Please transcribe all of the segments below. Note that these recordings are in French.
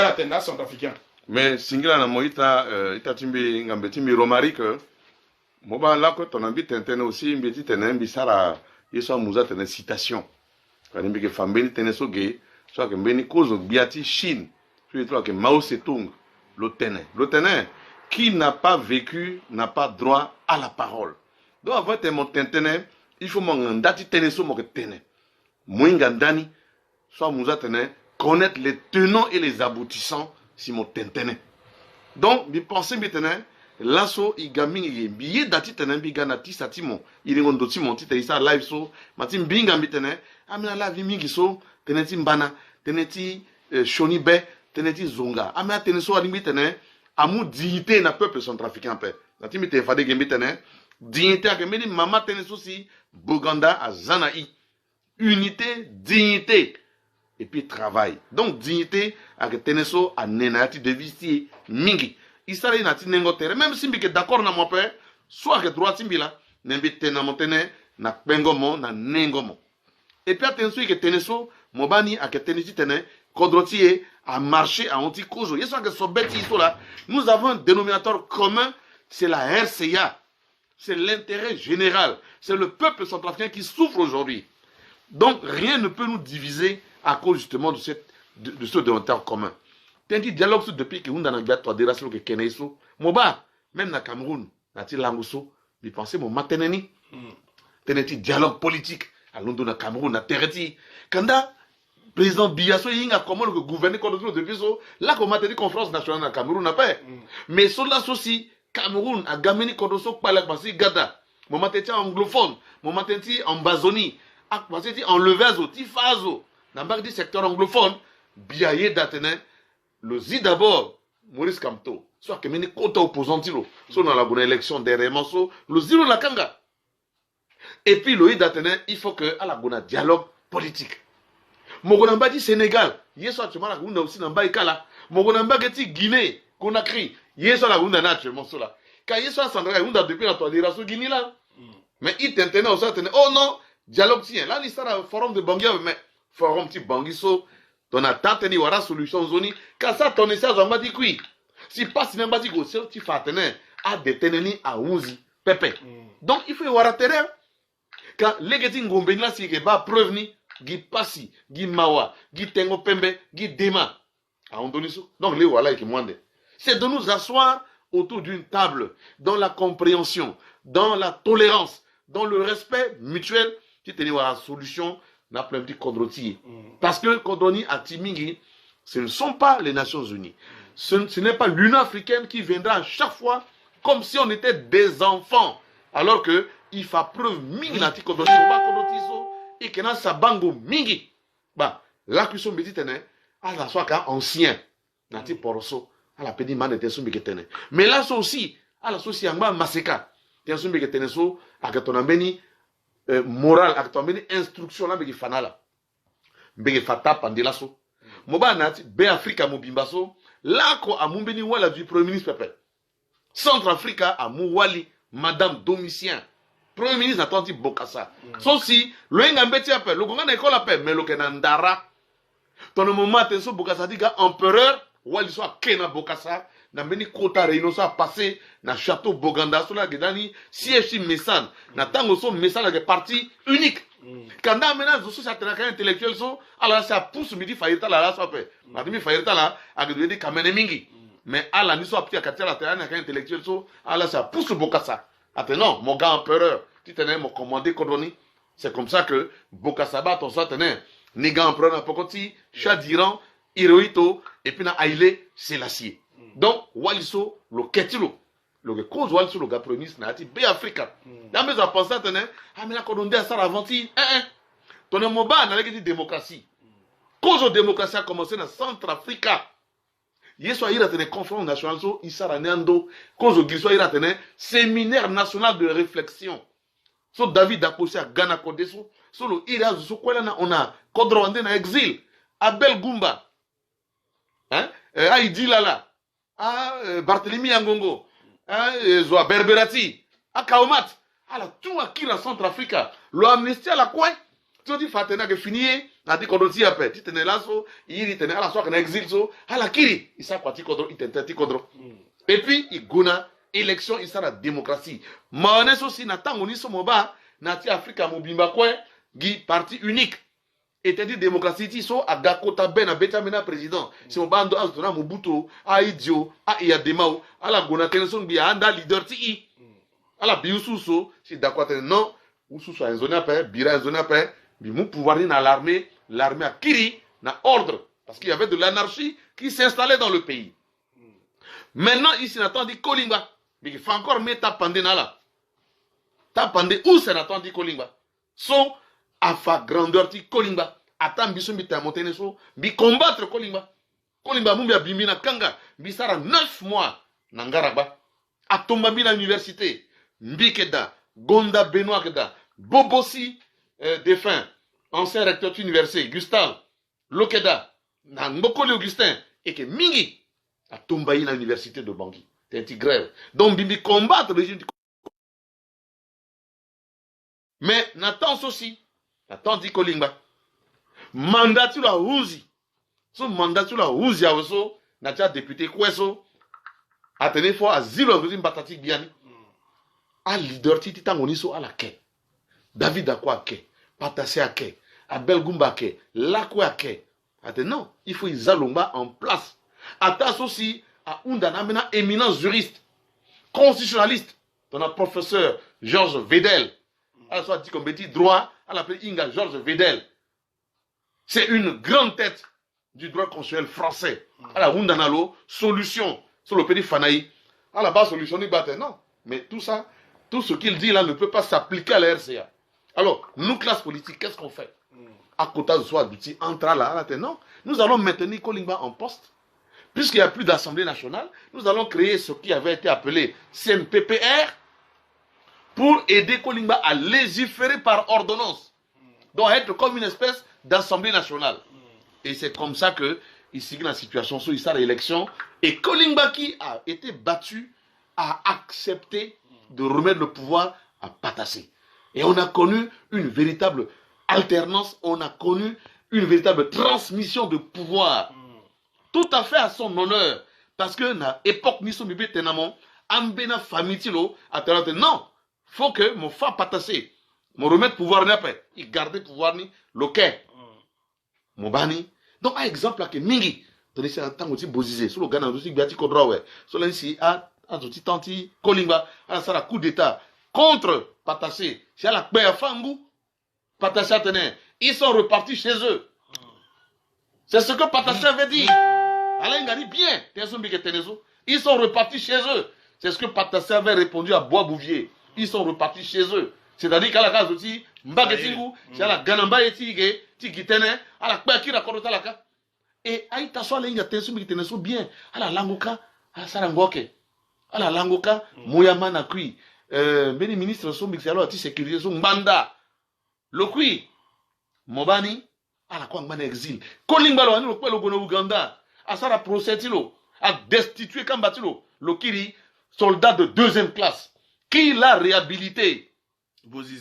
la tendance centrafricaine. Mais singla na moita ita timbi ngambe timbi romari que moba là que ton ambi tentene aussi mbeti tenen bisara yeso muza tenen citation. Quand imbi que fambeni tenen so gay, soit que mbeni cause biati Chine. Tu vois que Mao Tse-tung le tenait qui n'a pas vécu n'a pas droit à la parole. Donc avant de mon tentene, il faut mon dati tenen so mo que tenen. Moinga dani soit muza tenen connaître les tenants et les aboutissants si mon tentene. Donc, bi pensez maintenant, l'asso i gaming i billet dati tenen bi ganati satimo, il est ndoti mon titre isa live so, matim binga mitene, amina la vi mingi so, teneti mbana, teneti shonibe, teneti zonga. Amina teneso alimi tenen, amu dignité na peuple centrafricain pe. Nati mi te fade gembi tenen, dignité a gembi mama teneso si Boganda a Zanaï. Unité, dignité. Et puis travail. Donc dignité avec teneso à nenati de visi mingi. Isara inati nengotere même si mbike d'accord na mon père soit que droit simbila nembi tena montene na pengomo na nengomo. Et puis attention que teneso mobani avec tenesi tene kodrotie à marcher à anti cause. Il soit que sobeti là nous avons un dénominateur commun, c'est la RCA. C'est l'intérêt général, c'est le peuple centrafricain qui souffre aujourd'hui. Donc rien ne peut nous diviser à cause justement de ce dénominateur commun. Tandis dialogue depuis que nous avons des races que Keneso, Moba, même na Cameroun, nati Langousso, vous pensez mon mateneni, teneti dialogue politique, à Londres na Cameroun, na Tereti, Kanda, président Biasso Yinga comment le gouverner contre nous depuis ça, là qu'on m'a dit conférence nationale na Cameroun n'a pas, mais sur là aussi Cameroun a gameni contre ça par la basi Gada, mon mateti anglophone, mon mateti en Bazonie, en Levazo, Tifazo. Dans le secteur anglophone, biaye d'Athènes, le zi d'abord, Maurice Kamto, soit que meni kota opposant, soit dans la bonne élection des Manso, le zilo la kanga. Et puis le d'Athènes, il faut que à la bonne dialogue politique. Mogonamba dit Sénégal, yeso tu m'as la aussi dans Baïkala, Mogonamba dit Guinée, Conakry, yeso la gunda naturellement cela. Car yeso à Sandra, on a depuis la toile de Guinée là. Mais il t'entendait aussi, oh non, dialogue tient. Là, il sera forum de Bangui, mais forum type Bangiso, ton attente ni wara solution zoni, car ça ton essai à dit oui. Si pas si n'importe quoi, si tu fais à détenir à Ouzi, Pepe. Donc il faut wara terrain. Car les gens qui là, si que ba preuve ni, gi passi, gi mawa, gi tengo pembe, gi dema. À Ondoniso. Donc les voilà qui mwande. C'est de nous asseoir autour d'une table, dans la compréhension, dans la tolérance, dans le respect mutuel, qui tenait wara solution. N'a plein de Kodroti. Parce que Kodroni à Timingi, ce ne sont pas les Nations Unies. Ce n'est pas l'Union africaine qui viendra à chaque fois comme si on était des enfants. Alors que il faut preuve mingi nati Kodroti et que na sabango mingi. Bah, la cuisson méditerranéenne, à la soit qu'un ancien nati poroso, à la pédie man était soumbi ketene. Mais là, c'est aussi, à la société maseka, t'es soumbi ketene so, à que ton ambeni, moral actuellement instruction là begi fanala begi fata pandela so moba nati be Africa mobimbaso là ko amumbeni wala du premier ministre Pepe Centrafrica amuwali madame Domitien premier ministre atenti Bokassa so si le ngambeti appel le gonga na école appel mais le kenandara ton moment tenso Bokassa diga empereur wali so kena Bokassa na mbeni kota réunion ça passé na château Boganda so la gedani siège Messan na tango so Messan la parti unique quand on mena zo so satana intellectuel so ala ça pousse midi faillita la so pe matimi faillita la agedwe de kamene mingi mais ala ni so apti akatia la terrain na intellectuel so ala ça pousse Bokassa attenant mon gars empereur tu tenais mon commandé Kodroni c'est comme ça que Bokassa ba ton ça tenait ni gars empereur na pokoti Chadiran Hirohito et puis na Haïlé Sélassié. Donc, Waliso, le Ketilo, le cause Waliso, le gars premier ministre, n'a dit Africa. Dans mes pensées, mais la Condondé à ça aventure. Ton moba n'a dit démocratie. Cause de démocratie a commencé dans Centrafrica. Yeso il a tenu conférence nationale, il s'est rendu cause de Giso il a tenu séminaire national de réflexion. So David Dakosi à Ghana Kodeso, so le Ira so quoi là on a Kodrowandé na exil, Abel Goumba. Hein? Aïdi Lala. Barthélemy Angongo, Zoa Berberati, Kaomat, tout à qui la Centrafrica, l'amnistie à la quoi, tu dis Fatena que fini, Nati kodro ti ape, ti tene là so, il tene à la soie qu'on exil so, à la kiri, il sa quoi ti kodro, il tente ti kodro. Et puis il guna élection, il sa la démocratie. Manes aussi n'attend on so moba, nati Afrika mobimba kwe, gi parti unique. Et te dit démocratie ti so agakota ben a beta mena président. Si on bando azona Mobutu, a idio, a Iyademao, a la gona tenson bi anda leader ti i. A la biususo, si d'accord non, ususo a zone ape, bira a zone ape, bi mou pouvoir ni dans l'armée. L'armée a Kiri n'a ordre parce qu'il y avait de l'anarchie qui s'installait dans le pays. Maintenant, ici, Nathan dit Kolimba. Mais il faut encore mettre ta pandé là. Ta pandé où c'est Nathan dit Kolimba. Son à fa grandeur dit Kolimba. Attends, bisou mi ta montagne so, bi combattre Kolimba. Kolimba mou a bimina kanga, bi sara 9 mois nangaraba. A tomba bi na université. Mbikeda, Gonda Benoît Keda, Bobosi défunt. Ancien recteur université, Gustave, Lokeda, Mbokoli Augustin, et que Mingi a tombé à l'université de Bangui. C'est une grève. Donc, Bibi combattre le régime. Mais, Nathan aussi, Nathan dit Kolimba, mandat sur la Houzi. Son mandat sur la Houzi, Nathan député Kweso, a tenu fort à Zilo, Batati Biani. A leader Titi Tangoniso à la quai. David Akwa quai. Patassé à quai, Abel Goumba quai, Lakwe à quai. Non, il faut Izalomba en place. Atas aussi à Undana, maintenant éminent juriste, constitutionnaliste, ton professeur Georges Vedel. Alors, soit dit comme petit droit, à l'appeler Inga Georges Vedel. C'est une grande tête du droit constitutionnel français. À la Undanalo, solution sur le pays Fanaï. À la base, solution, il battait. Non, mais tout ça, tout ce qu'il dit là ne peut pas s'appliquer à la RCA. Alors, nous, classe politique, qu'est-ce qu'on fait? À côté de soi, d'outils, entre là, non. Nous allons maintenir Kolimba en poste. Puisqu'il n'y a plus d'Assemblée nationale, nous allons créer ce qui avait été appelé CNPPR pour aider Kolimba à légiférer par ordonnance. Donc, être comme une espèce d'Assemblée nationale. Et c'est comme ça que, ici, la situation, il y a l'élection. Et Kolimba, qui a été battu, a accepté de remettre le pouvoir à Patassé. Et on a connu une véritable alternance, on a connu une véritable transmission de pouvoir. Tout à fait à son honneur. Parce que na époque ni somibe tenamon, ambena famitilo, non, faut que mon fa patassé, mon remettre pouvoir ni après, il garde pouvoir ni loquet. Mon bani. Donc, un exemple là que mingi, tenez c'est un temps aussi bosisé, sur le Ghana aussi biati kodrawe, sur l'insi a outil tanti Kolimba, à ça la coup d'état contre Patassé, c'est la paix à Fangou, Patassé a tenu. Ils sont repartis chez eux. C'est ce que Patassé avait dit. Alain Gari, bien, ils sont repartis chez eux. C'est ce que Patassé avait répondu à Bois-Bouvier. Ils sont repartis chez eux. C'est-à-dire qu'à la case aussi, Mbagetingu, c'est à la Ganamba et Tigé, Tigitene, à la Kbaki, la Korotalaka. Et Aïta soit les Yatensu, Migitenesu bien, à la Langoka, à la Sarangoke, à la Langoka, Mouyamana Kui. Beni ministre sont mixés alors à sécurité son Mbanda le kui Mobani à la Kwangman exil Kolimba lo ani le quoi le gono Ouganda à ça la procédure à destituer Kambatilo le kiri soldat de 2e classe qui l'a réhabilité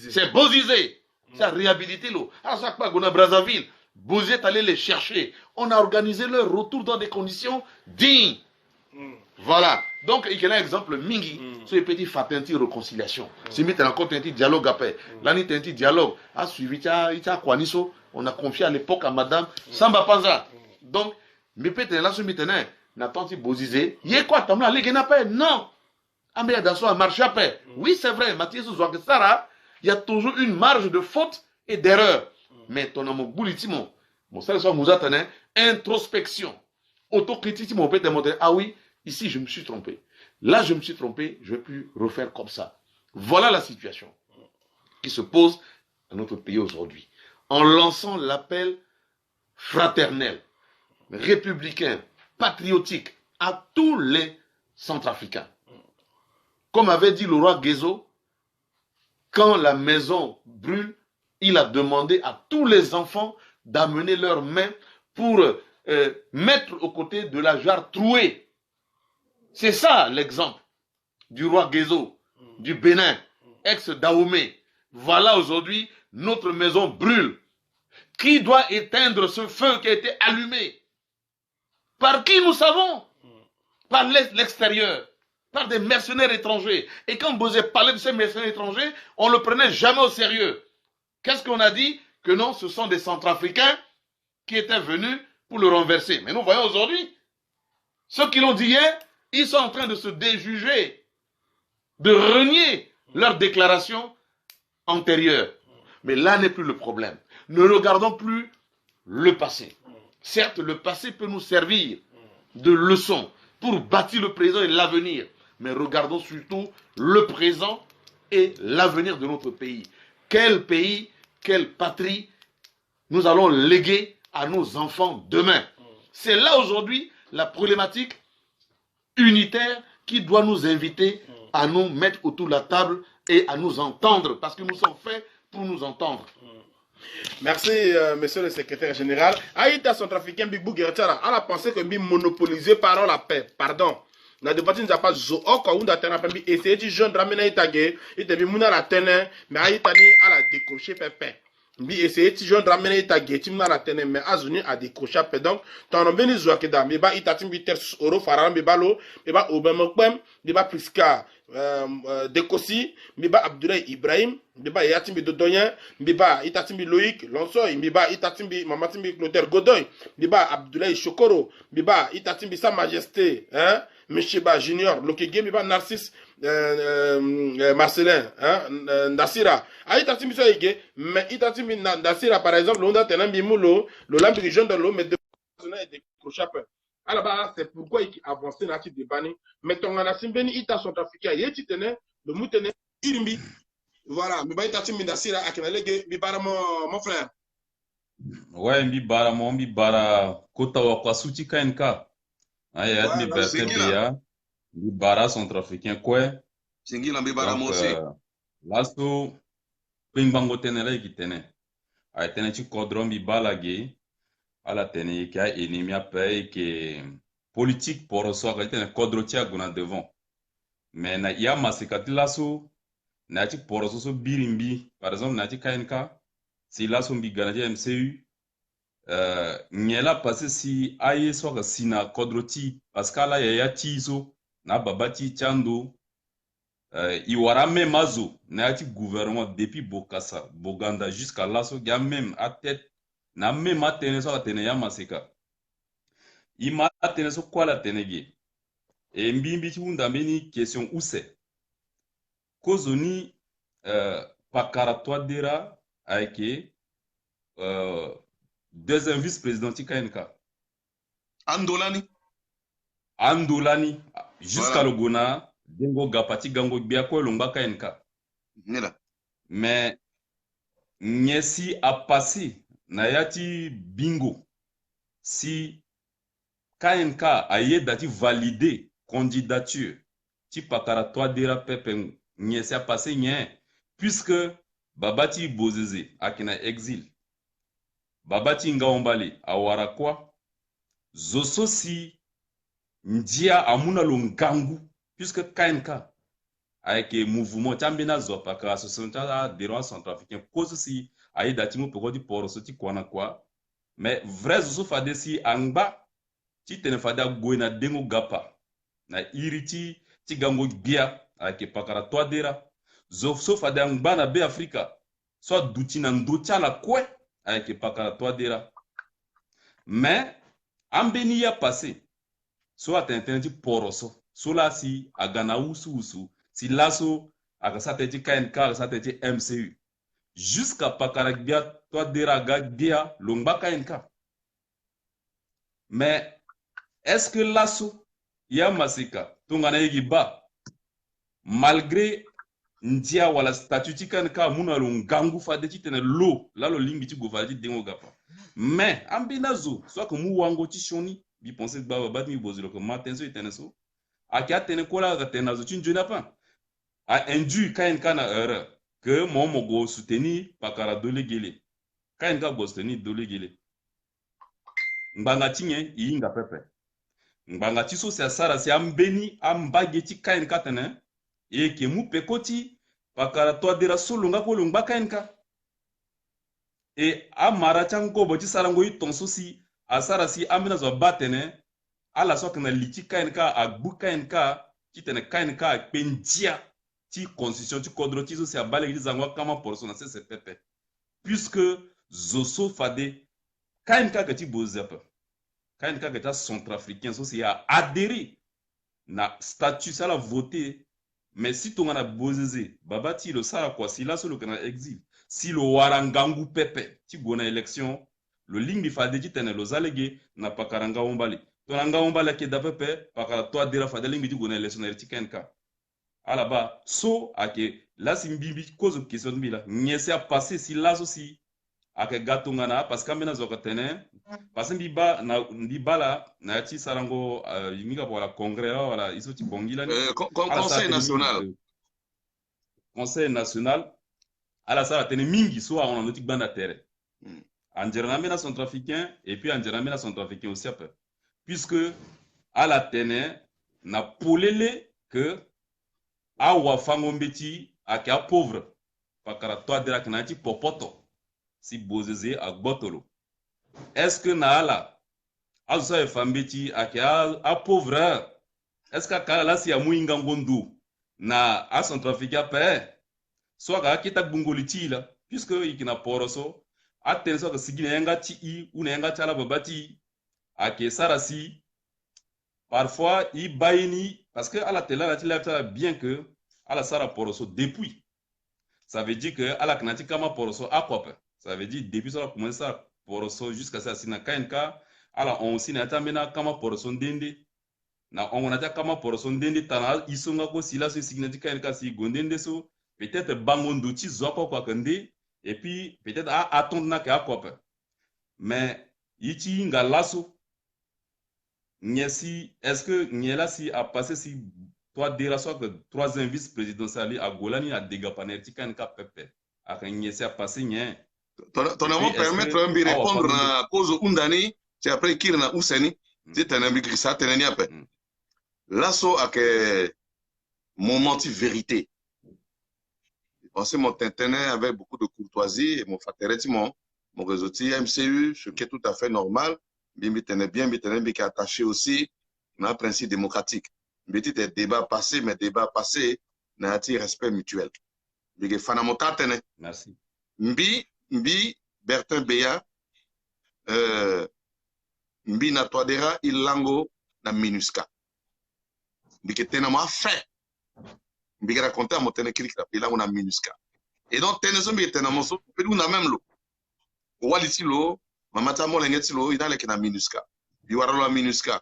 c'est Bozizé c'est réhabilité lo à ça pas gona Brazzaville Bozizé est allé les chercher on a organisé leur retour dans des conditions dignes. Voilà. Donc, il y a un exemple mingi sur les petits fatenti réconciliation. Si vous avez encore un petit dialogue après, l'année un petit dialogue a suivi, on a confié à l'époque à madame Samba Panza. Donc, mais peut-être là, ce matin, n'a pas bosisé. Il y a quoi, t'as mal, les pas non. Ah, mais dans son marché après. Oui, c'est vrai, Mathieu Zouakesara, il y a toujours une marge de faute et d'erreur. Mais ton amour boulitimo, mon seul soir nous attend, introspection, autocritique, mon peut te montrer, ah oui, ici, je me suis trompé. Là, je me suis trompé, je ne vais plus refaire comme ça. Voilà la situation qui se pose dans notre pays aujourd'hui. En lançant l'appel fraternel, républicain, patriotique à tous les Centrafricains. Comme avait dit le roi Guézo, quand la maison brûle, il a demandé à tous les enfants d'amener leurs mains pour mettre aux côtés de la jarre trouée. C'est ça l'exemple du roi Guézo, du Bénin, ex-Dahomey. Voilà aujourd'hui, notre maison brûle. Qui doit éteindre ce feu qui a été allumé? Par qui nous savons? Par l'extérieur, par des mercenaires étrangers. Et quand Bozé parlait de ces mercenaires étrangers, on ne le prenait jamais au sérieux. Qu'est-ce qu'on a dit? Que non, ce sont des Centrafricains qui étaient venus pour le renverser. Mais nous voyons aujourd'hui, ceux qui l'ont dit hier, ils sont en train de se déjuger, de renier leurs déclarations antérieures. Mais là n'est plus le problème. Ne regardons plus le passé. Certes, le passé peut nous servir de leçon pour bâtir le présent et l'avenir. Mais regardons surtout le présent et l'avenir de notre pays. Quel pays, quelle patrie nous allons léguer à nos enfants demain? C'est là aujourd'hui la problématique unitaire qui doit nous inviter à nous mettre autour de la table et à nous entendre, parce que nous sommes faits pour nous entendre. Merci, monsieur le secrétaire général. Aïta Centrafricain Big Bouguertara, on a pensé que nous monopolisé par la paix. Pardon. Na debati nous a pas zo oko unda tena pembi essayer de jeune ramener itage et de muna la tene mais aïta ni à la décrocher pépé. Bi essayer de jeune ramener itage ti muna la tene mais azuni a décrocher pépé. Donc ton beni zo akeda mais ba ita timbi ter euro faran mais balo mais ba obemokpem mais ba priska Dekosi, Miba Abdoulaye Ibrahim, Miba Yatimbi Dodonien, Miba Itatimbi Loïc, Lonsoy, Miba Itatimbi Mamatimbi Clotaire Godoy, Miba Abdoulaye Chokoro, Miba Itatimbi Sa Majesté, hein, Michiba Junior, Lokege, Miba Narcisse Marcelin, hein, Nasira. A Itatimbi Soyege, mais Itatimbi Nasira, par exemple, l'on a tenambi moulo, le lambi jeune de l'eau, mais de crochapes. Alors, c'est pourquoi il a avancé dans ce débat. Mais ton anassimbeni ita Centrafricain, il y a le moutene irimbi. Voilà, mais il y a un mindasira à Kenalege, Bibara mon frère. Ouais, Bibara Kota Wakwasuti Kainka. Aïe, Admi Bertebea, Bibara Centrafricain, quoi. Singila Bibara Mossi. Lasso, Pingbango Tenele qui tenait. Aïe, tenait tu Kodron Bibala gay. À la télé qui a ennemi à paix qui politique pour recevoir quelqu'un de quadrotia guna devant mais na ya masekati laso na ti pour recevoir birimbi par exemple na ti KNK si laso mbi ganaje MCU nyela passé si aye soit si na quadroti parce que là ya tizo na babati chando iwara même mazo na ti gouvernement depuis Bokassa Boganda jusqu'à laso ya même à tête na même atene so atene ya maseka ima atene so kwa la tenege e mbimbi ti unda meni question use kozoni pakara toi dera aike deuxième vice-président ti KNK Andolani jusqu'à le gona dengo gapati gango bia ko longba KNK mais nyesi a passé Nayati bingo si KNK a dati validé candidature ti pakara toi dera pepe nye se a passé nye puisque babati bozeze akina exil babati ngaombale awara kwa zoso si ndia amuna longangu puisque KNK avec mouvement tambina zo pakara association ta dérange centrafricain cause si ayi dati mu poko di poro so ti kwana kwa mais vrai zo fade si angba ti tene fade goina dengo gapa na iriti ti gango bia avec pakara toi dera zo so fade angba na be Afrika so duti na ndocha la kwe avec pakara toi dera mais ambeni ya passé so atenten ti poro so la si agana usu si laso akasate ti KNK akasate ti MCU jusqu'à Pakaragbia, toi Deraga, Bia, Longba KNK. Mais est-ce que l'asso, Yamasika, Tongana Yigiba, malgré Ndia ou la statut KNK, Muna Longangu Fadeti tene l'eau, là le limbi tu govadi dengogapa. Mais, Ambinazo, soit que Mouango Tichoni, bi pensez que Baba Batmi Bozilo, que Martenso et Teneso, Akia Tenekola, Tenazo, tu ne pas. A induit KNK na erreur. Que mon mogo soutenu pakara dole gele KNK go soutenu dole gele mbanga tinye yinga pepe mbanga tiso se sara se ambeni ambageti KNK tene e ke mu pekoti pakara to dera solonga ko longba KNK et a marachanko boti sarango yi tonso si a sarasi amina zo batene ala so kana liti kainka a bukainka kitene kainka penjia ti constitution ti kodro ti zo si abale yi zangwa kama porso na CCPP puisque zoso fade kainka ke ti bozepe kainka ke ta centrafricain so si a adhéré na statut ça la voté mais si ton a bozeze babati le sara quoi si là sur le canal exil si le warangangu pepe ti gona élection le ligne di fade ti tene lo zalege na pakaranga ombali to nanga ombali ke da pepe pakara to adira fade ligne di gona élection na ti kenka ala ba so ake la simbibi cause question bila nyese a passé si là aussi ake gatunga na parce que mena zo tene parce que ndibala na ti sarango yimika pour la congrès wala iso ti bongila ni conseil national conseil national ala sala tene mingi so on noti banda terre anjerana mena centrafricain et puis anjerana mena centrafricain aussi après puisque ala tene na polele que awa fango mbeti ake a pauvre pakara to de la kanati popoto si bozeze a gbotolo est-ce que na ala azusa e fambeti ake a pauvre est-ce que kala la si ya muinga ngondu na a centrafricain pe so aka kita bungoliti la puisque ikina poroso aten so ka sigine yanga ti i una yanga chala babati ake sarasi parfois i bayini parce que ala tela la tila bien que ala sara poroso depuis ça veut dire que ala kanati kama poroso akwape ça veut dire depuis ça commence ça poroso jusqu'à ça sina kainka ala on sina tamena kama poroso ndende na on a kama poroso ndende tana isonga ko sila so signati kainka si gondende so peut-être bangondo ti zoko kwa kende et puis peut-être à attendre na ka akwape mais iti ngalaso Nyesi, est-ce que Nyelasi a passé si toi déjà soit que troisième vice-présidentiel à Golani a dégapané tikan ka pepe a Nyesi a passé Nye. Ton amour permettre de répondre à cause undani c'est après Kirna Ouseni c'est un ami qui ça tenait après. L'asso a que moment de vérité. Je pensais mon tintenet avec beaucoup de courtoisie et mon fatéretimon mon réseau MCU ce qui est tout à fait normal. Bien, qui est attaché aussi à un principe démocratique. Petit débat passé, mais débat passé, n'a un respect mutuel. Merci. Mbi, Bertin Beya, Mbi na toadera ilango na minuska. Mbi ke tena ma fait. Mbi ke raconté à mon tene kilik la ilango na minuska. Et donc, tene so mbi tena moso, pedou na même lo. Walisi lo, Mamata Molengetilo, il a le minuska. Il a la minuska.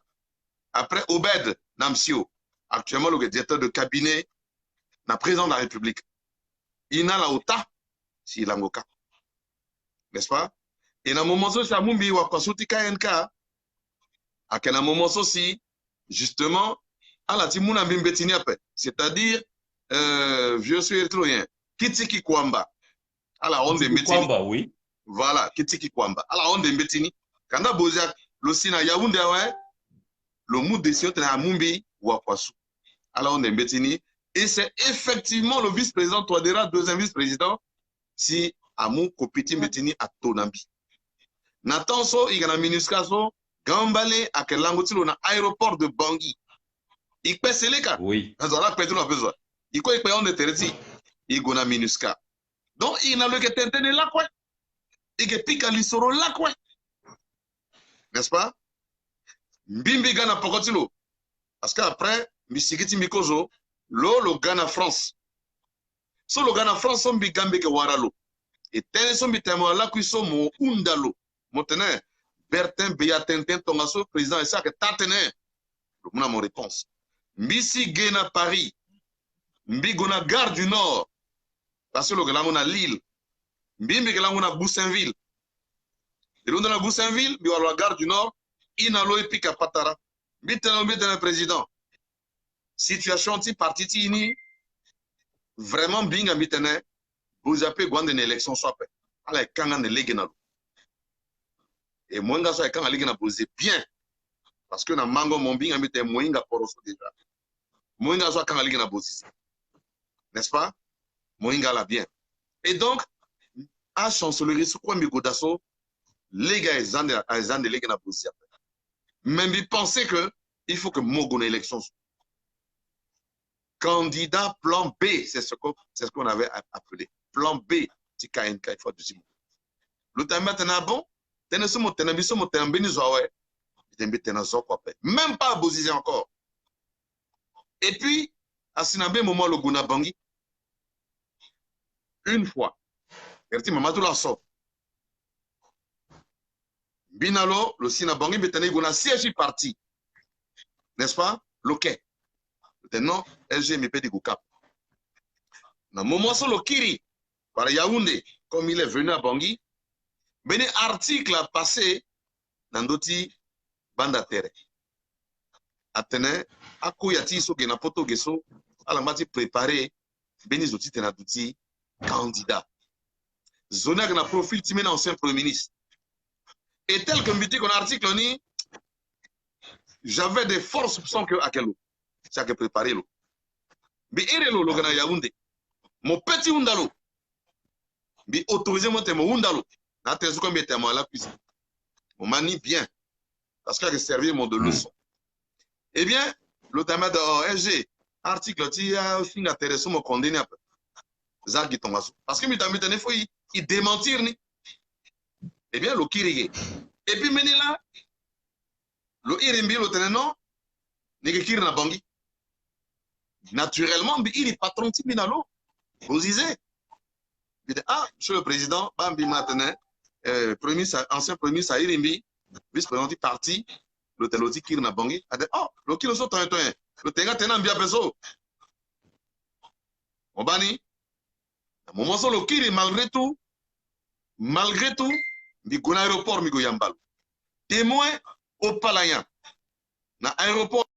Après, Obed Namsio, actuellement le directeur de cabinet, le président de la République. Il a la OTA, si il a un cas. N'est-ce pas? Et dans le moment où ça mumbi ou à souti KNK, à quel moment aussi, justement, à la Timouna Bimbetini après. C'est-à-dire, je suis électroyen. Kitiki Kwamba. À la ronde de Kwamba, oui. Voilà, Kitiki Kwamba. Alors, on est mbetini. Quand on a posé le Sina Yaoundé, le mot de Sion à Mumbi ou à Kwasu. Alors, on est mbetini. Et c'est effectivement le vice-président Touadéra, deuxième vice-président, si Amou Kopiti mbetini à Tonambi. Nathan So, il y a un minuscaso, Gambale, à quel langotilo, na aéroport de Bangui. Il peut se l'écart. Oui. Il peut on est terreti. Il y a un minusca. Donc, il n'a le que t'entendre là, quoi. Et que pique à l'issoro là, quoi. N'est-ce pas? Mbimbi Gana Pokotilo. Parce qu'après, Misigiti Mikozo, le Ghana France. So le Ghana France, son bigambe ke waralo. Et tel son bitamo là, qui sont mon undalo. Maintenant, Bertin Beyatintin Tongaso, président, et ça que tatene. Mon mon réponse. Mbisi Gena Paris. Mbigona Gare du Nord. Parce que le Ghana on a Lille. Mbimbi ke lango na Boussainville. Et l'on na Boussainville, bi la Gare du Nord, ina lo epika patara. Mbitena président. Situation anti parti ini vraiment binga mbitena vous appelez gwande une élection soit fait. Ala kanga ne legena. Et mwenga so kanga legena poser bien. Parce que na mango mon binga mbitena mwenga poroso déjà. Mwenga so kanga legena poser. N'est-ce pas? Mwenga la bien. Et donc à chancellerie sur quoi Migodasso, les gars, ils ont des ligues na position. Même ils pensaient que il faut que Mogo ait élection. Candidat plan B, c'est ce qu'on avait appelé. Plan B, c'est KNK, il faut dire. Le temps maintenant, bon, même pas abosisé encore. Et puis, à Sinabé, moment, le Gunabangi, une fois, Mamadou la sort. Binalo, le Sinabangi, il y a siège parti. N'est-ce pas? Loquet. Maintenant, LGMP de Goukap. Dans le moment où le Kiri, par Yaoundé, comme il est venu à Bangui, un article a passé dans d'autres bandes à terre. Atene, à Kouyati, so gena poto geso, à la mati préparé, béni zoti tena douti, candidat. Zona gena profil timé ancien premier ministre. Et tel que me dit qu'on article ni, j'avais des forts soupçons que à quel eau. C'est à préparer l'eau. Mais il est l'eau, l'eau gena Yaoundé. Mon petit Undalo. Mais autorisez moi mon Undalo. N'a t'es comme était moi à la cuisine. On manie bien. Parce qu'il a servi mon de leçon. Eh bien, le thème de LG, article, il a aussi intéressant mon condamné un peu. Zagui Tomaso. Parce que il faut il démentir. Eh bien, le Kirigé. Et puis, maintenant là, le Irimbi, le tenant, n'est que na Bangui. Naturellement, il est patron de Minalo. Vous disiez. Il dit, ah, monsieur le président, Bambi maintenant, ancien premier ministre Irimbi, vice-président du parti, le teloti qui na Bangui, a dit, oh, le kilo so toin, le tenga tenant bien peso. On bani. À un moment où le kiri, malgré tout, mi go na aéroport, mi go yambal. Témoin au Palayan. Na aéroport.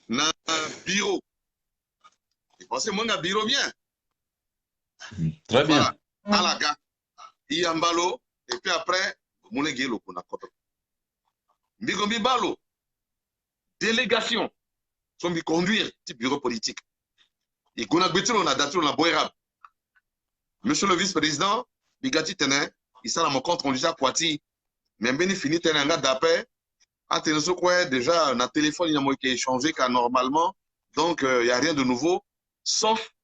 Na bureau. Et pensez, moi, na bureau bien. Très bien. Voilà. À la gare. Yambalo. Et puis après, mon éguelo qu'on a coté. Migombi Balo. Délégation. Sont mi conduire type bureau politique. Et qu'on a bêté, on a daté, on a boirab. Monsieur le vice-président, Bigati Tene, il s'en a mon compte, on dit à Poiti. Même bien fini, Tene, un gars d'appel. Ah, déjà, notre téléphone, il a été échangé car normalement, donc il n'y a rien de nouveau, sauf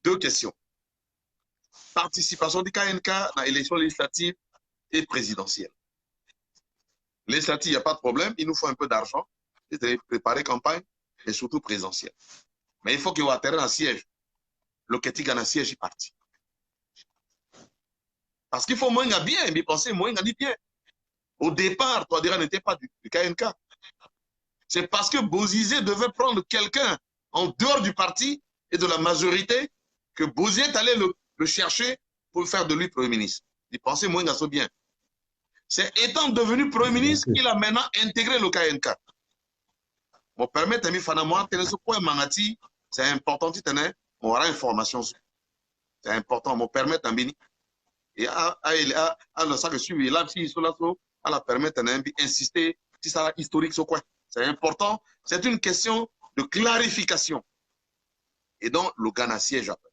deux questions. Participation du KNK dans l'élection législative et présidentielle. Législative, il n'y a pas de problème, il nous faut un peu d'argent, c'est préparer campagne et surtout présidentielle. Mais il faut qu'il y ait un terrain à siège. Le Ketika a un siège est parti. Parce qu'il faut moins bien, mais penser moins bien. Au départ, Touadéra n'était pas du KNK. C'est parce que Bozizé devait prendre quelqu'un en dehors du parti et de la majorité que Bozizé est allé le chercher pour faire de lui Premier ministre. Il pensait moins bien. C'est étant devenu Premier ministre qu'il a maintenant intégré le KNK. Bon, permettez-moi, c'est important, on aura information. C'est important, on permet un bini. Et à ça que suit, là, si il à la permettre d'insister si ça historique sur quoi. C'est important. C'est une question de clarification. Et donc, le Ghana siège après.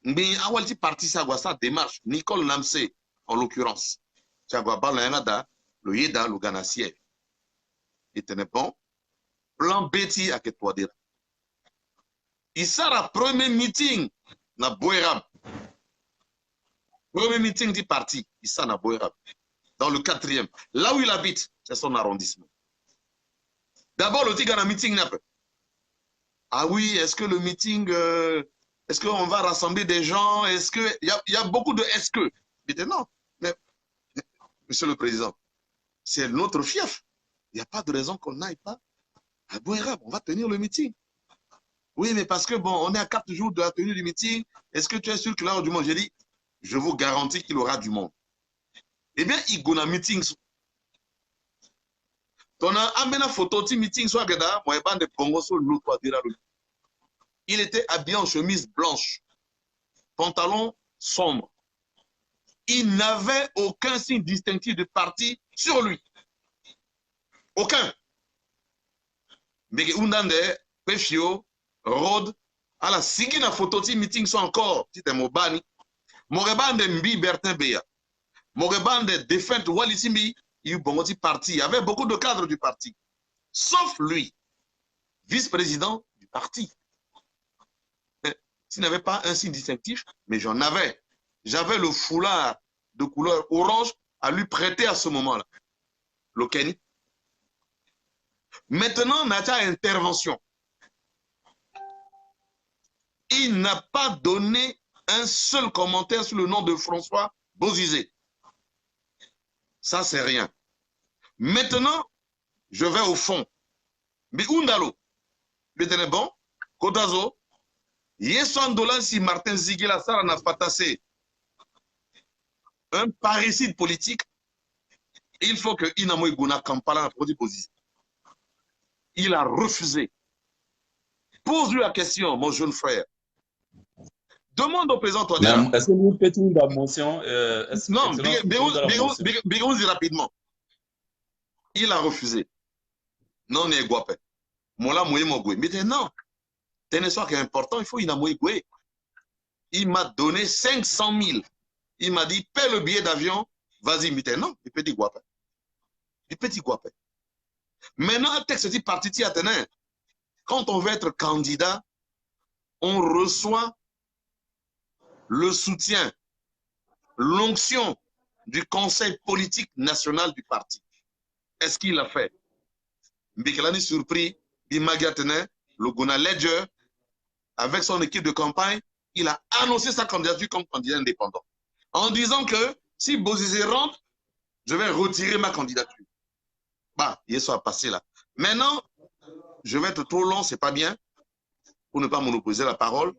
Mais à quel parti ça démarche, Nicole Namsé, en l'occurrence, ça va le Yeda, le Ghana siège. Et tenez bon, plan Betty à Ketouadira. Il sera premier meeting na Boerab. Premier meeting du parti, il sera na Boerab. Dans le 4e. Là où il habite, c'est son arrondissement. D'abord, le Tigana meeting n'a pas. Ah oui, est-ce que le meeting, est-ce qu'on va rassembler des gens? Est-ce que. Il y a beaucoup de est-ce que. Il dit non. Mais, monsieur le Président, c'est notre fief. Il n'y a pas de raison qu'on n'aille pas à Bouérab. On va tenir le meeting. Oui, mais parce que, bon, on est à 4 jours de la tenue du meeting. Est-ce que tu es sûr qu'il y aura du monde? J'ai dit, je vous garantis qu'il y aura du monde. Eh bien, il y a un meeting. On a amené une photo de meeting. Il était habillé en chemise blanche, pantalon sombre. Il n'avait aucun signe distinctif de parti sur lui. Aucun. Mais Undande, Pefio, Rhodes, à la Sigina photo, ti meeting sont encore, ti te mobani. Morebande Mbi Bertin Beya. Morebande défunte Walisimbi, il y a eu bon parti. Il y avait beaucoup de cadres du parti. Sauf lui, vice-président du parti. S'il n'avait pas un signe distinctif, mais j'en avais. J'avais le foulard de couleur orange à lui prêter à ce moment-là. Le Kenny. Maintenant, Nata intervention. Il n'a pas donné un seul commentaire sur le nom de François Bozizé. Ça, c'est rien. Maintenant, je vais au fond. Mais Undalo, mais bon, Kodazo, $100 si Martin Ziguela Sara n'a pas tassé un parricide politique, il faut que Inamoy Guna Kampala produit position. Il a refusé. Pose-lui la question, mon jeune frère. Demande au président Touadéra. Est-ce que vous faites une mention Non, Bigounzi rapidement. Il a refusé. Non, n'est guapé. Mola mouye mogwe. Mais non. Tenez soir qui est important, il faut Inamoy Goué. Il m'a donné 500 000. Il m'a dit, paie le billet d'avion, vas-y, mais non, il peut dire guapé. Il peut dire guapé. Maintenant, un texte dit parti à tenir. Quand on veut être candidat, on reçoit le soutien, l'onction du Conseil politique national du parti. Est-ce qu'il l'a fait? Mbikelani surpris, Bimagatene, le Gona Ledger, avec son équipe de campagne, il a annoncé sa candidature comme candidat indépendant. En disant que si Bozizé rentre, je vais retirer ma candidature. Bah, il soit passé là. Maintenant, je vais être trop long, c'est pas bien, pour ne pas monopoliser la parole.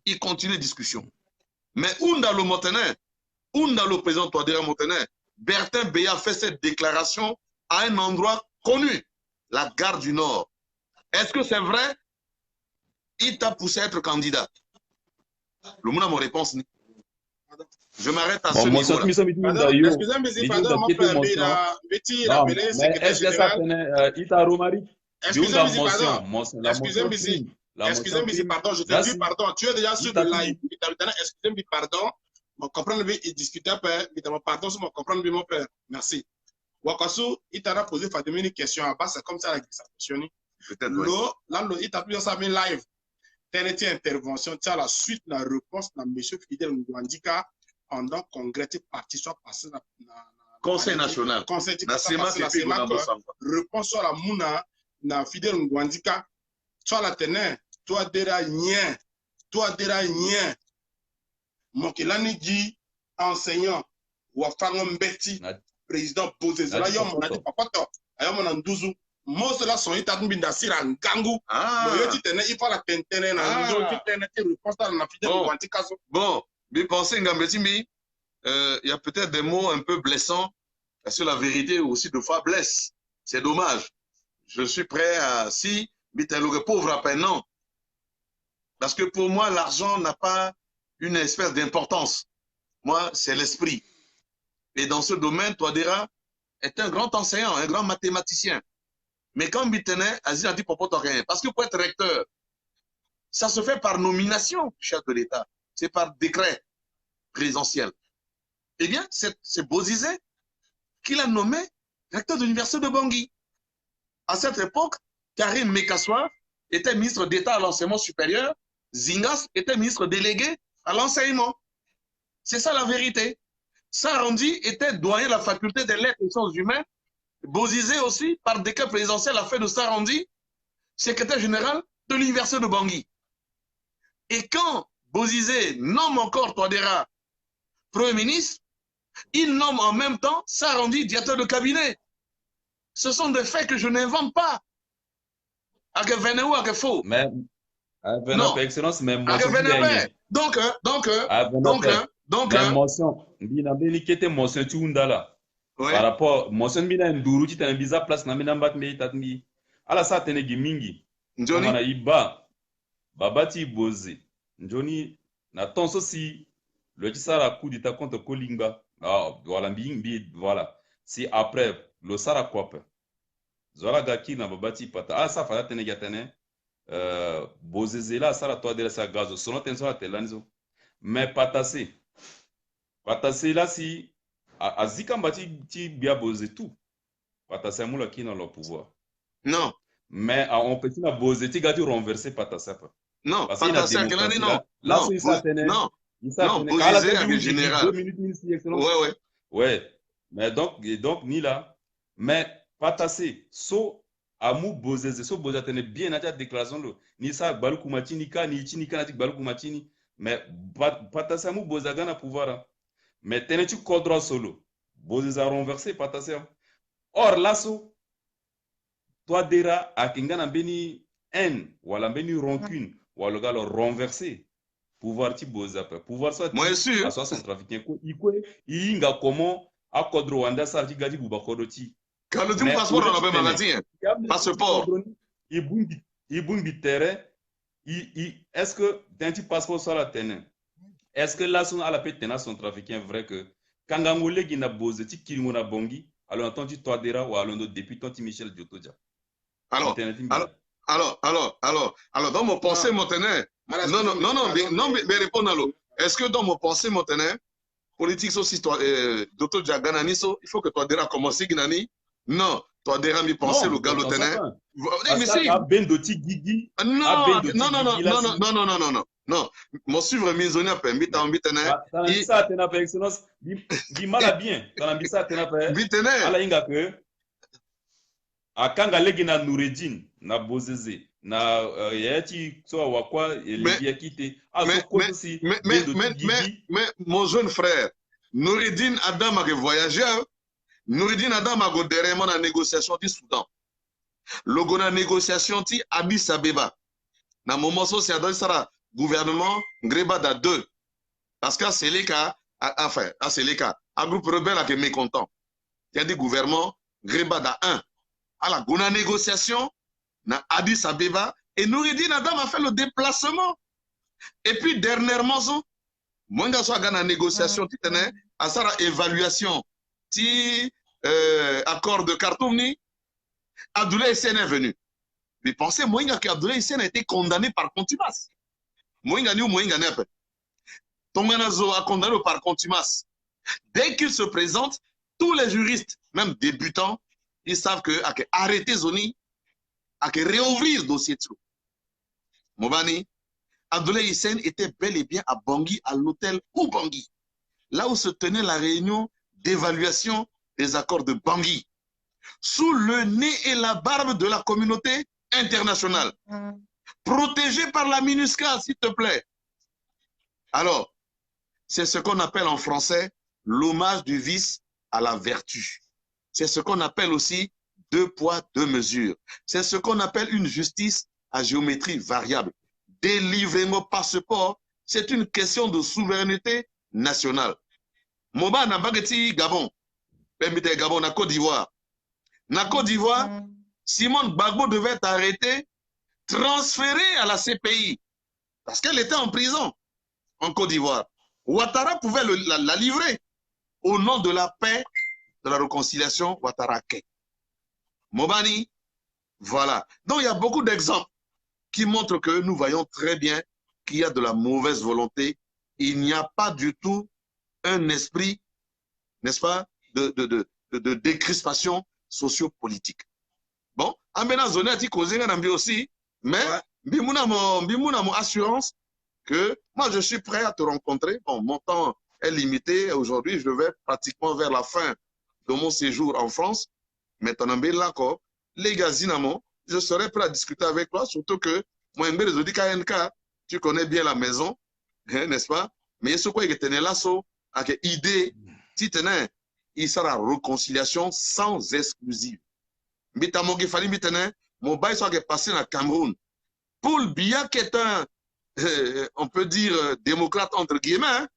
Il continue la discussion. Mais Undalo Montenet, Undalo président Touadéra Montenet, Bertin Beya fait cette déclaration à un endroit connu, la gare du Nord. Est-ce que c'est vrai? Il t'a poussé à être candidat. Le monde a mon réponse. Je m'arrête à ce niveau-là. Excusez-moi, pardon, mon frère, vais-tu rappeler le secrétaire général? Excusez-moi, pardon, je te dis pardon. Tu es déjà sur le live. Excusez-moi, pardon. Mon comprendre, il discutait un peu. Pardon, sur mon comprendre, mon père. Merci. Wakasu, il t'a posé une question à bas, c'est comme ça que ça fonctionne. Là, il t'a plus ça live. Telle intervention, tu as la suite, la réponse de M. Fidel Ngwandika pendant le congrès du parti soit passé dans le Conseil national. Conseil national. Réponse sur la Mouna, na Fidel Ngwandika. Toi la teneur, toi déragnien, mon kelani dit enseignant, ou Mbeti, président Bozé, là, yom, on a dit papa, ayom, on a 12 ans. Moi, cela sont états de Bindasira, Ngangu. Il faut la tenter, bon, mais pensez, Ngambeti, il y a peut-être des mots un peu blessants, parce que la vérité aussi de fois blesse. C'est dommage. Je suis prêt à, si, mais t'es le pauvre à peine, non. Parce que pour moi, l'argent n'a pas une espèce d'importance. Moi, c'est l'esprit. Et dans ce domaine, Touadéra est un grand enseignant, un grand mathématicien. Mais quand Bitene, Azir a dit rien. Parce que pour être recteur, ça se fait par nomination, chef de l'État. C'est par décret présidentiel. Eh bien, c'est Bozizé qui l'a nommé recteur de l'université de Bangui. À cette époque, Karim Mekassoua était ministre d'État à l'enseignement supérieur. Zingas était ministre délégué à l'enseignement. C'est ça la vérité. Sarandi était doyen de la faculté des lettres et sciences humaines. Bozizé aussi, par décret présidentiel, a fait de Sarandi secrétaire général de l'université de Bangui. Et quand Bozizé nomme encore Touadéra Premier ministre, il nomme en même temps Sarandi directeur de cabinet. Ce sont des faits que je n'invente pas. À que venez ou à que faux. Mais, non. Excellence, même donc, mention, par rapport, mention bina nduru ti tena biza place na mina mbat me tatmi. Ala sa tene gimingi. Njoni na iba babati boze. Njoni na tonso si le tisara coup d'État contre Kolinga. Ah, voilà, voilà. Si après, le Sara Kwape, Zola Gaki na babati pata, ah, ça fala tene gatene, Bozezela, Sara toi de sa gazo, sono tenso a telanzo. Mais patase là, si, a Zikambati, ti bien bosé tout. Patase moula qui dans le pouvoir. Non, Mais on peut la bosé, ti gati renverser Patase. non, Parce qu'il y a Patase une à quelle année, démocratie non, là. Là, non, c'est ça, non, il ça, non, quand la Bozizé télé avec où j'ai dit général. 2 minutes, excellence. Ouais, ouais. Ouais, mais donc ni là, mais patase, so amu bozeze, so bozatene bien à ta déclaration lo, ni ça baluku matini ka, ni ichi ni ka na tik baluku matini, mais patase amu bozagana pouvoir, hein. Mais tene tu kodra solo, bozeze a renversé patase, hein. Or là so, toi dera a kingana beni haine, wala beni rancune, wala galo renversé. Pouvoir ti bozapa, pouvoir soit Moi, je ti suis sûr. a soit centrafricain ko ikwe inga comment a kodro Rwanda sa ti gadi buba kodoti. Quand le Mais passeport au dans le magasin, passeport. il bouge terrain, est-ce que d'un petit passeport sur la terre, est-ce que là son à la paix tenant centrafricain vrai que kangangole qui n'a bosé ti kirimona bongi alors entendu toi dera ou alors depuis ton Michel Diotoja. Alors, dans mon pensée, Montenegro, non, mais répondre à l'eau. Est-ce que dans mon pensée, Montenegro, politique aussi, Dr. Djaganani, il faut que toi, déjà, commencer, Ginani? Non, toi, déjà, mi penser le galotenais. Mais si. Non. Mon suivre Mizoni a permis, t'as envie de ça, t'en as excellence. Dis mal à bien. T'en as ça, t'en as fait. Ala inga que. Akanga legina Noureddin, na Bozeze, na yati so wakwa elibia kite. Mais mon jeune frère, Noureddin Adam a voyagé. Noureddin Adam a derrière la négociation du Soudan. Logo na négociation ti Addis Abeba. Na moment so c'est dans le gouvernement Greba da 2. Parce que c'est les cas, enfin, c'est les cas. Un groupe rebelle qui est mécontent. Il y a des gouvernements Greba da 1. À la gona négociation, na Addis Abeba, et Noureddin Adam a fait le déplacement. Et puis dernièrement, moi je suis dans négociation, à ça évaluation, accord de Khartoum, Abdoulaye Hissène est venu. Mais pensez, moi qu'Abdoulaye Hissène a été condamné par contumace. Moi Tonganazo a condamné par contumace. Dès qu'il se présente, tous les juristes, même débutants, ils savent que arrêter Zoni, à réouvrir le dossier. Mobani, Abdoulaye Hissène était bel et bien à Bangui, à l'hôtel Bangui, là où se tenait la réunion d'évaluation des accords de Bangui, sous le nez et la barbe de la communauté internationale, protégé par la MINUSCA, s'il te plaît. Alors, c'est ce qu'on appelle en français l'hommage du vice à la vertu. C'est ce qu'on appelle aussi 2 poids, 2 mesures. C'est ce qu'on appelle une justice à géométrie variable. Délivrer mon passeport, c'est une question de souveraineté nationale. Moba na bageti Gabon, permettez Gabon, na Côte d'Ivoire. Na Côte d'Ivoire, Simone Gbagbo devait être arrêtée, transférée à la CPI, parce qu'elle était en prison en Côte d'Ivoire. Ouattara pouvait la livrer au nom de la paix, de la réconciliation Ouattara-Ké. Mobani, voilà. Donc il y a beaucoup d'exemples qui montrent que nous voyons très bien qu'il y a de la mauvaise volonté. Il n'y a pas du tout un esprit, n'est-ce pas, de décrispation socio-politique. Bon, Amena Zoné a dit aussi, mais Bimouna mon assurance que moi je suis prêt à te rencontrer. Bon, mon temps est limité. Aujourd'hui, je vais pratiquement vers la fin de mon séjour en France. Maintenant, les gars, je serai prêt à discuter avec toi, surtout que moi, tu connais bien la maison, n'est-ce pas? Mais ce quoi il tenait là, avec idée, si tenait, il sera réconciliation sans exclusive. Mais mon bail soit passé dans le Cameroun. Paul Biya, qui est un, on peut dire, démocrate entre guillemets, hein,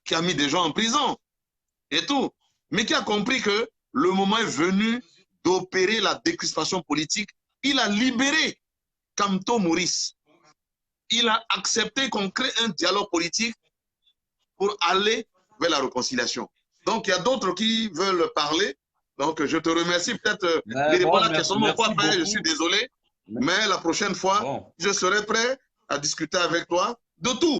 qui a mis des gens en prison et tout, mais qui a compris que le moment est venu d'opérer la décrispation politique. Il a libéré Kamto Maurice. Il a accepté qu'on crée un dialogue politique pour aller vers la réconciliation. Donc, il y a d'autres qui veulent parler. Donc, je te remercie. Peut-être les répondre à la question, mon quoi faire, je suis désolé. Mais la prochaine fois, je serai prêt à discuter avec toi de tout.